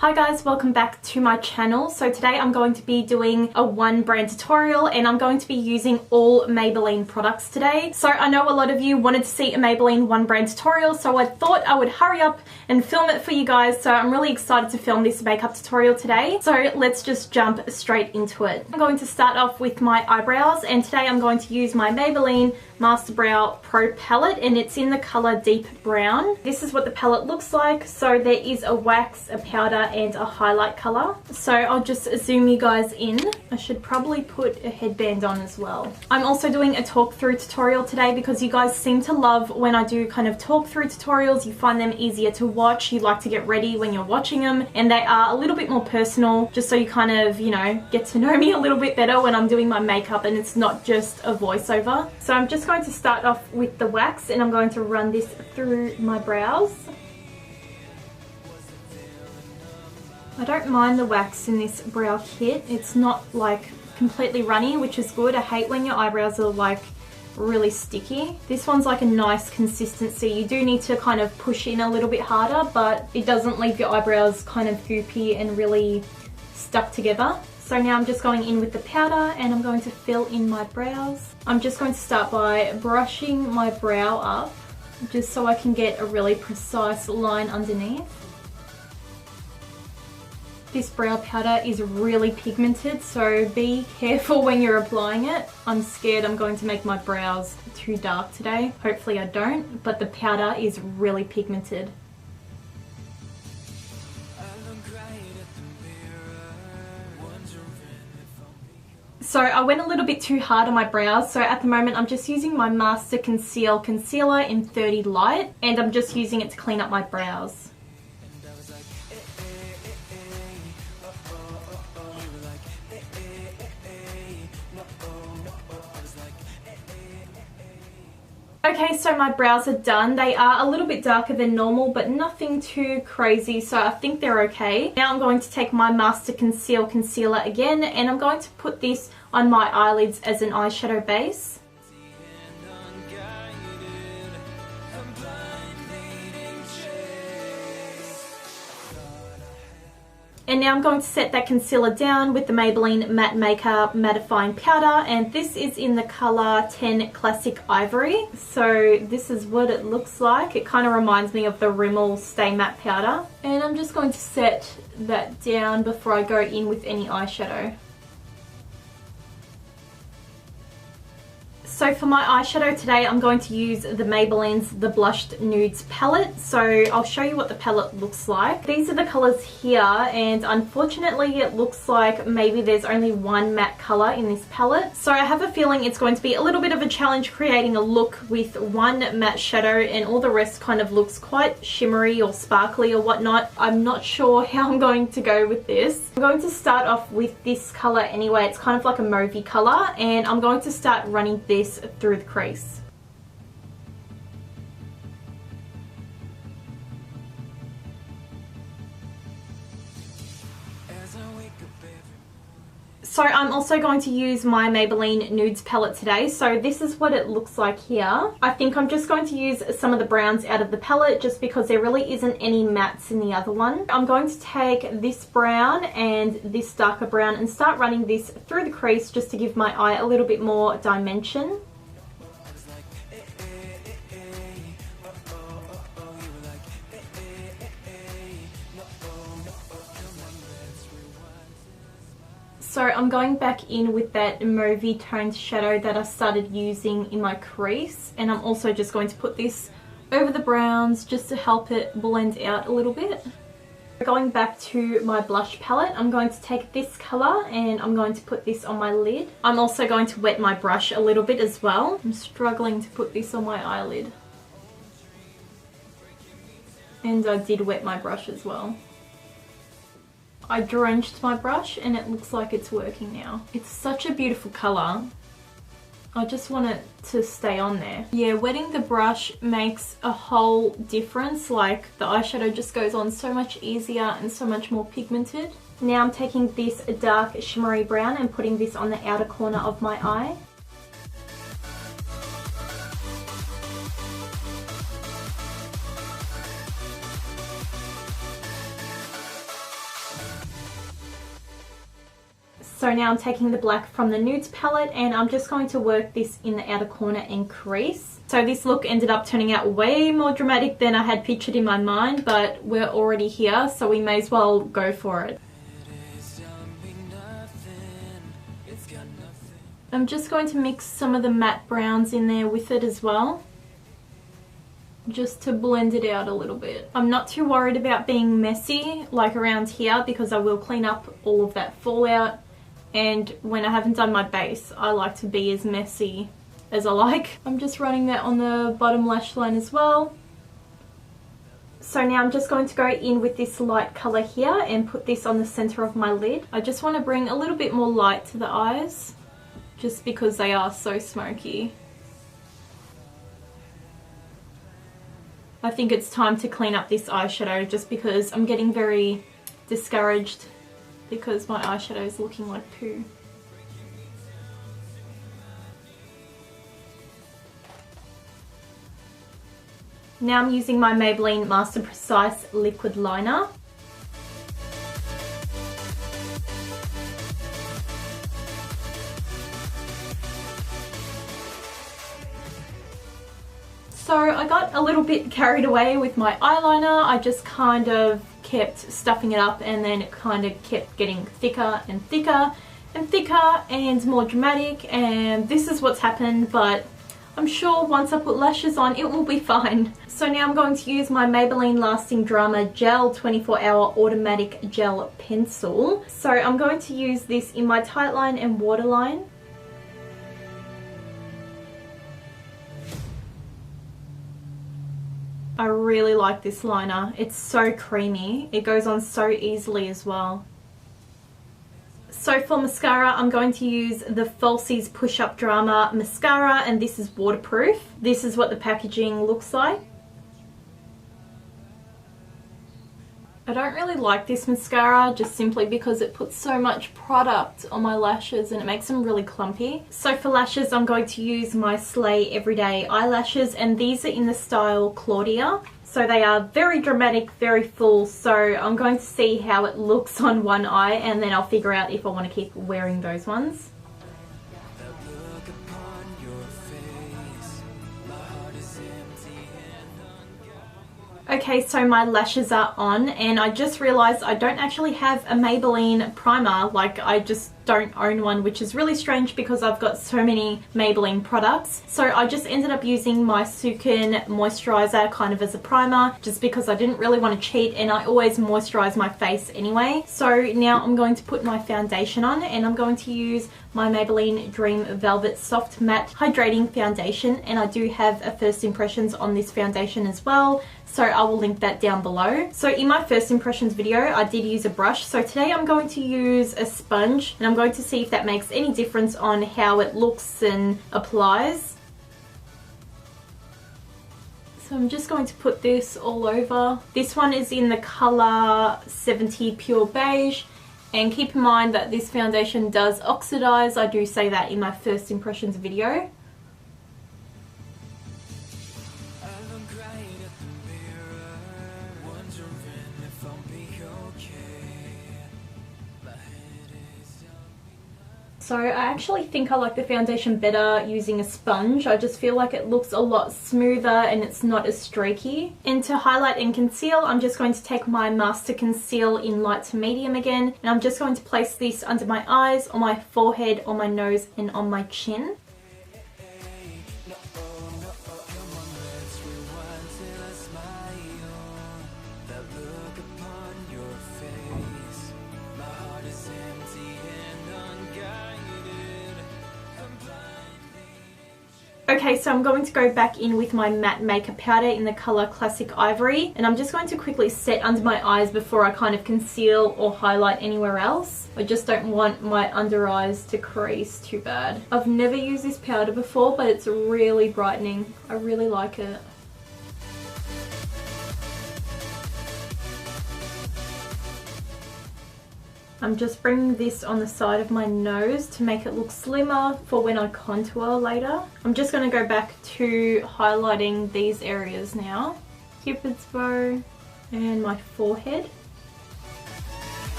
Hi guys, welcome back to my channel. So today I'm going to be doing a one brand tutorial and I'm going to be using all Maybelline products today. So I know a lot of you wanted to see a Maybelline one brand tutorial, so I thought I would hurry up and film it for you guys. So I'm really excited to film this makeup tutorial today. So let's just jump straight into it. I'm going to start off with my eyebrows, and today I'm going to use my Maybelline Master Brow Pro palette, and it's in the color Deep Brown. This is what the palette looks like. So there is a wax, a powder and a highlight color. So I'll just zoom you guys in. I should probably put a headband on as well. I'm also doing a talk through tutorial today because you guys seem to love when I do kind of talk through tutorials. You find them easier to watch, you like to get ready when you're watching them, and they are a little bit more personal, just so you kind of, you know, get to know me a little bit better when I'm doing my makeup and it's not just a voiceover. So I'm just going to start off with the wax and I'm going to run this through my brows. I don't mind the wax in this brow kit. It's not like completely runny, which is good. I hate when your eyebrows are like really sticky. This one's like a nice consistency. You do need to kind of push in a little bit harder, but it doesn't leave your eyebrows kind of goopy and really stuck together. So now I'm just going in with the powder and I'm going to fill in my brows. I'm just going to start by brushing my brow up just so I can get a really precise line underneath. This brow powder is really pigmented, so be careful when you're applying it. I'm scared I'm going to make my brows too dark today. Hopefully I don't, but the powder is really pigmented. So I went a little bit too hard on my brows, so at the moment I'm just using my Master Conceal Concealer in 30 Light, and I'm just using it to clean up my brows. Okay, so my brows are done. They are a little bit darker than normal, but nothing too crazy, so I think they're okay. Now I'm going to take my Master Conceal Concealer again, and I'm going to put this on my eyelids as an eyeshadow base. And now I'm going to set that concealer down with the Maybelline Matte Makeup Mattifying Powder, and this is in the color 10 Classic Ivory. So this is what it looks like. It kind of reminds me of the Rimmel Stay Matte Powder. And I'm just going to set that down before I go in with any eyeshadow. So for my eyeshadow today, I'm going to use the Maybelline's The Blushed Nudes palette. So I'll show you what the palette looks like. These are the colors here, and unfortunately it looks like maybe there's only one matte color in this palette. So I have a feeling it's going to be a little bit of a challenge creating a look with one matte shadow and all the rest kind of looks quite shimmery or sparkly or whatnot. I'm not sure how I'm going to go with this. I'm going to start off with this color anyway. It's kind of like a mauvey color, and I'm going to start running this through the crease. So I'm also going to use my Maybelline Nudes palette today. So this is what it looks like here. I think I'm just going to use some of the browns out of the palette just because there really isn't any mattes in the other one. I'm going to take this brown and this darker brown and start running this through the crease just to give my eye a little bit more dimension. So I'm going back in with that mauvey toned shadow that I started using in my crease, and I'm also just going to put this over the browns just to help it blend out a little bit. Going back to my blush palette, I'm going to take this colour and I'm going to put this on my lid. I'm also going to wet my brush a little bit as well. I'm struggling to put this on my eyelid. And I did wet my brush as well. I drenched my brush and it looks like it's working now. It's such a beautiful colour. I just want it to stay on there. Yeah, wetting the brush makes a whole difference. Like the eyeshadow just goes on so much easier and so much more pigmented. Now I'm taking this dark shimmery brown and putting this on the outer corner of my eye. So now I'm taking the black from the nudes palette and I'm just going to work this in the outer corner and crease. So this look ended up turning out way more dramatic than I had pictured in my mind, but we're already here, so we may as well go for it. I'm just going to mix some of the matte browns in there with it as well, just to blend it out a little bit. I'm not too worried about being messy like around here because I will clean up all of that fallout. And when I haven't done my base, I like to be as messy as I like. I'm just running that on the bottom lash line as well. So now I'm just going to go in with this light colour here and put this on the centre of my lid. I just want to bring a little bit more light to the eyes, just because they are so smoky. I think it's time to clean up this eyeshadow just because I'm getting very discouraged because my eyeshadow is looking like poo. Now I'm using my Maybelline Master Precise liquid liner. So I got a little bit carried away with my eyeliner. I just kind of kept stuffing it up and then it kind of kept getting thicker and thicker and thicker and more dramatic, and this is what's happened, but I'm sure once I put lashes on it will be fine. So now I'm going to use my Maybelline Lasting Drama Gel 24-Hour Automatic Gel Pencil. So I'm going to use this in my tight line and waterline. I really like this liner. It's so creamy. It goes on so easily as well. So for mascara, I'm going to use the Falsies Push Up Drama Mascara, and this is waterproof. This is what the packaging looks like. I don't really like this mascara just simply because it puts so much product on my lashes and it makes them really clumpy. So for lashes, I'm going to use my Slay Everyday eyelashes, and these are in the style Claudia. So they are very dramatic, very full, so I'm going to see how it looks on one eye and then I'll figure out if I want to keep wearing those ones. Okay, so my lashes are on and I just realized I don't actually have a Maybelline primer. Like, I just don't own one, which is really strange because I've got so many Maybelline products. So I just ended up using my Sukin moisturizer kind of as a primer just because I didn't really want to cheat, and I always moisturize my face anyway. So now I'm going to put my foundation on and I'm going to use my Maybelline Dream Velvet Soft Matte Hydrating Foundation, and I do have a first impressions on this foundation as well, so I will link that down below. So in my first impressions video I did use a brush, so today I'm going to use a sponge and I'm going to see if that makes any difference on how it looks and applies. So I'm just going to put this all over. This one is in the colour 70 Pure Beige, and keep in mind that this foundation does oxidize. I do say that in my first impressions video. So I actually think I like the foundation better using a sponge. I just feel like it looks a lot smoother and it's not as streaky. And to highlight and conceal, I'm just going to take my Master Conceal in light to medium again, and I'm just going to place this under my eyes, on my forehead, on my nose and on my chin. Okay, so I'm going to go back in with my matte makeup powder in the colour Classic Ivory, and I'm just going to quickly set under my eyes before I kind of conceal or highlight anywhere else. I just don't want my under eyes to crease too bad. I've never used this powder before, but it's really brightening. I really like it. I'm just bringing this on the side of my nose to make it look slimmer for when I contour later. I'm just going to go back to highlighting these areas now. Cupid's bow and my forehead.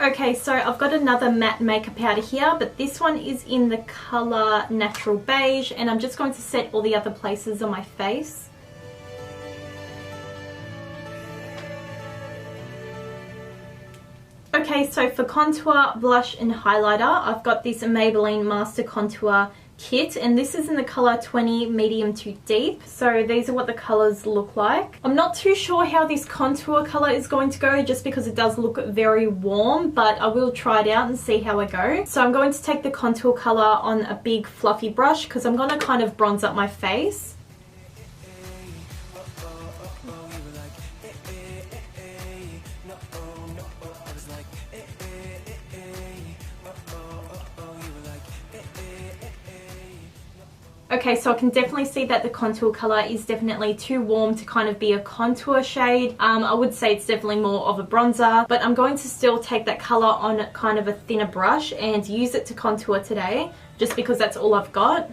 Okay, so I've got another matte makeup powder here, but this one is in the colour Natural Beige, and I'm just going to set all the other places on my face. Okay, so for contour, blush and highlighter, I've got this Maybelline Master Contour Kit, and this is in the colour 20 medium to deep. So these are what the colours look like. I'm not too sure how this contour colour is going to go just because it does look very warm, but I will try it out and see how I go. So I'm going to take the contour colour on a big fluffy brush because I'm going to kind of bronze up my face. Okay, so I can definitely see that the contour colour is definitely too warm to kind of be a contour shade. I would say it's definitely more of a bronzer, but I'm going to still take that colour on kind of a thinner brush and use it to contour today, just because that's all I've got.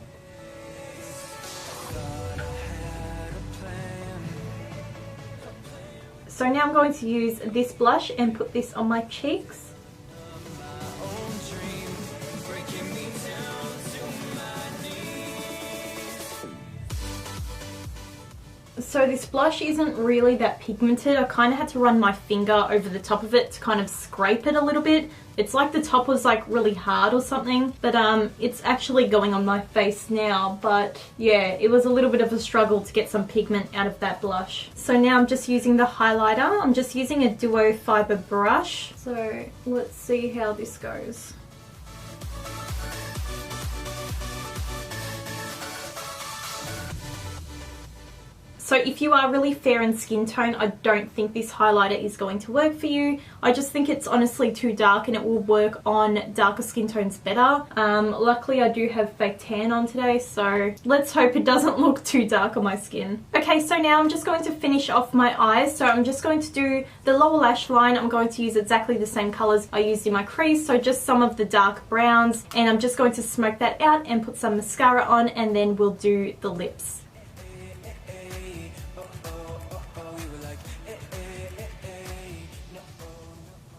So now I'm going to use this blush and put this on my cheeks. So this blush isn't really that pigmented. I kind of had to run my finger over the top of it to kind of scrape it a little bit. It's like the top was like really hard or something, but it's actually going on my face now. But yeah, it was a little bit of a struggle to get some pigment out of that blush. So now I'm just using the highlighter. I'm just using a duo fiber brush. So let's see how this goes. So if you are really fair in skin tone, I don't think this highlighter is going to work for you. I just think it's honestly too dark and it will work on darker skin tones better. Luckily I do have fake tan on today, so let's hope it doesn't look too dark on my skin. Okay, so now I'm just going to finish off my eyes. So I'm just going to do the lower lash line. I'm going to use exactly the same colours I used in my crease, so just some of the dark browns, and I'm just going to smoke that out and put some mascara on, and then we'll do the lips.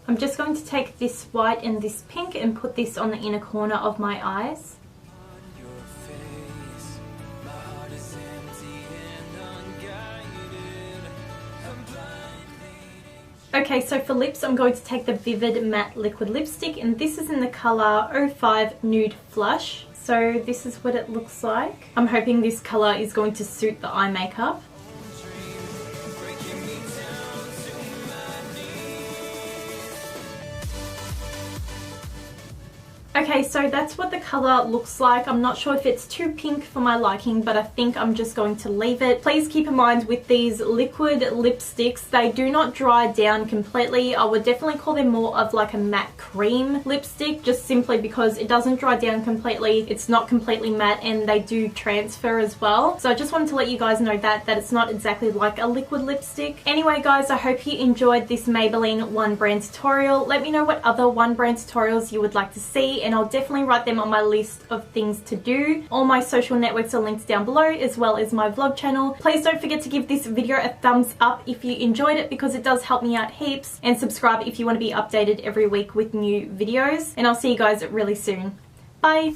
I'm just going to take this white and this pink and put this on the inner corner of my eyes. Okay, so for lips, I'm going to take the Vivid Matte Liquid Lipstick, and this is in the colour 05 Nude Flush. So this is what it looks like. I'm hoping this colour is going to suit the eye makeup. Okay, so that's what the colour looks like. I'm not sure if it's too pink for my liking, but I think I'm just going to leave it. Please keep in mind with these liquid lipsticks, they do not dry down completely. I would definitely call them more of like a matte cream lipstick, just simply because it doesn't dry down completely. It's not completely matte, and they do transfer as well. So I just wanted to let you guys know that it's not exactly like a liquid lipstick. Anyway guys, I hope you enjoyed this Maybelline One Brand tutorial. Let me know what other One Brand tutorials you would like to see, and I'll definitely write them on my list of things to do. All my social networks are linked down below, as well as my vlog channel. Please don't forget to give this video a thumbs up if you enjoyed it, because it does help me out heaps, and subscribe if you want to be updated every week with new videos, and I'll see you guys really soon. Bye!